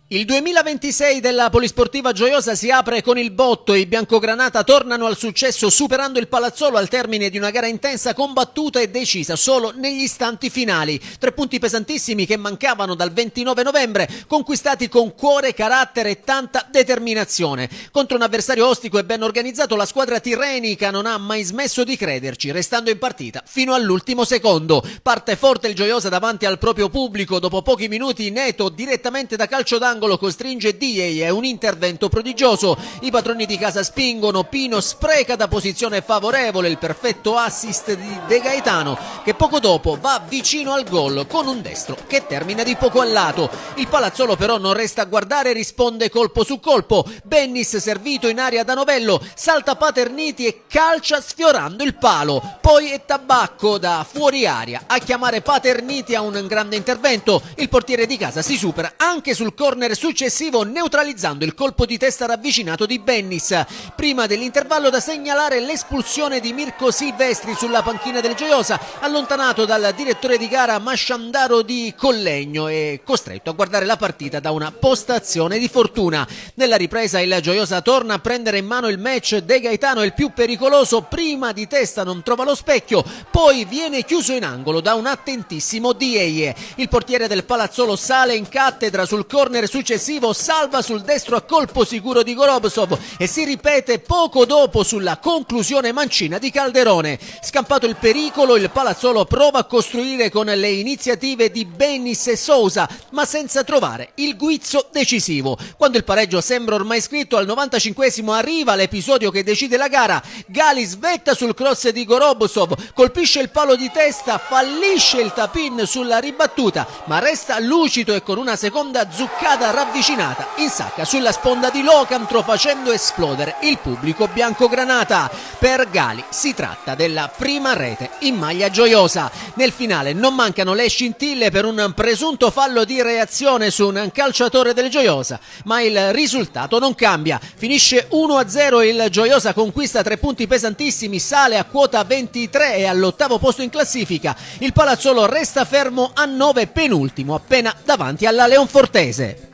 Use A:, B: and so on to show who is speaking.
A: Il 2026 della Polisportiva Gioiosa si apre con il botto. I biancogranata tornano al successo superando il Palazzolo al termine di una gara intensa, combattuta e decisa solo negli istanti finali. 3 punti pesantissimi che mancavano dal 29 novembre, conquistati con cuore, carattere e tanta determinazione. Contro un avversario ostico e ben organizzato, la squadra tirrenica non ha mai smesso di crederci, restando in partita fino all'ultimo secondo. Parte forte il Gioiosa davanti al proprio pubblico. Dopo pochi minuti Neto, direttamente da calcio d'angolo, costringe Dieye a un intervento prodigioso. I padroni di casa spingono, Pino spreca da posizione favorevole il perfetto assist di De Gaetano, che poco dopo va vicino al gol con un destro che termina di poco a lato. Il Palazzolo però non resta a guardare, risponde colpo su colpo. Bennis, servito in aria da Novello, salta Paterniti e calcia sfiorando il palo. Poi è Tabacco da fuori aria a chiamare Paterniti a un grande intervento. Il portiere di casa si supera anche sul corner successivo, neutralizzando il colpo di testa ravvicinato di Bennis. Prima dell'intervallo da segnalare l'espulsione di Mirko Silvestri sulla panchina del Gioiosa, allontanato dal direttore di gara Masciandaro di Collegno e costretto a guardare la partita da una postazione di fortuna. Nella ripresa il Gioiosa torna a prendere in mano il match. De Gaetano è il più pericoloso, prima di testa non trova lo specchio, poi viene chiuso in angolo da un attentissimo Dieye. Il portiere del Palazzolo sale in cattedra sul corner successivo, salva sul destro a colpo sicuro di Gorobsov e si ripete poco dopo sulla conclusione mancina di Calderone. Scampato il pericolo, il Palazzolo prova a costruire con le iniziative di Bennis e Sousa, ma senza trovare il guizzo decisivo. Quando il pareggio sembra ormai scritto, al 95esimo arriva l'episodio che decide la gara. Gali svetta sul cross di Gorobsov, colpisce il palo di testa, fallisce il tap-in sulla ribattuta, ma resta lucido e con una seconda zuccata ravvicinata insacca sulla sponda di Locantro, facendo esplodere il pubblico biancogranata. Per Gali si tratta della prima rete in maglia gioiosa. Nel finale non mancano le scintille per un presunto fallo di reazione su un calciatore del Gioiosa, ma il risultato non cambia. Finisce 1-0, il Gioiosa conquista 3 punti pesantissimi, sale a quota 23 e all'8° posto in classifica. Il Palazzolo resta fermo a 9, penultimo, appena davanti alla Leonfortese.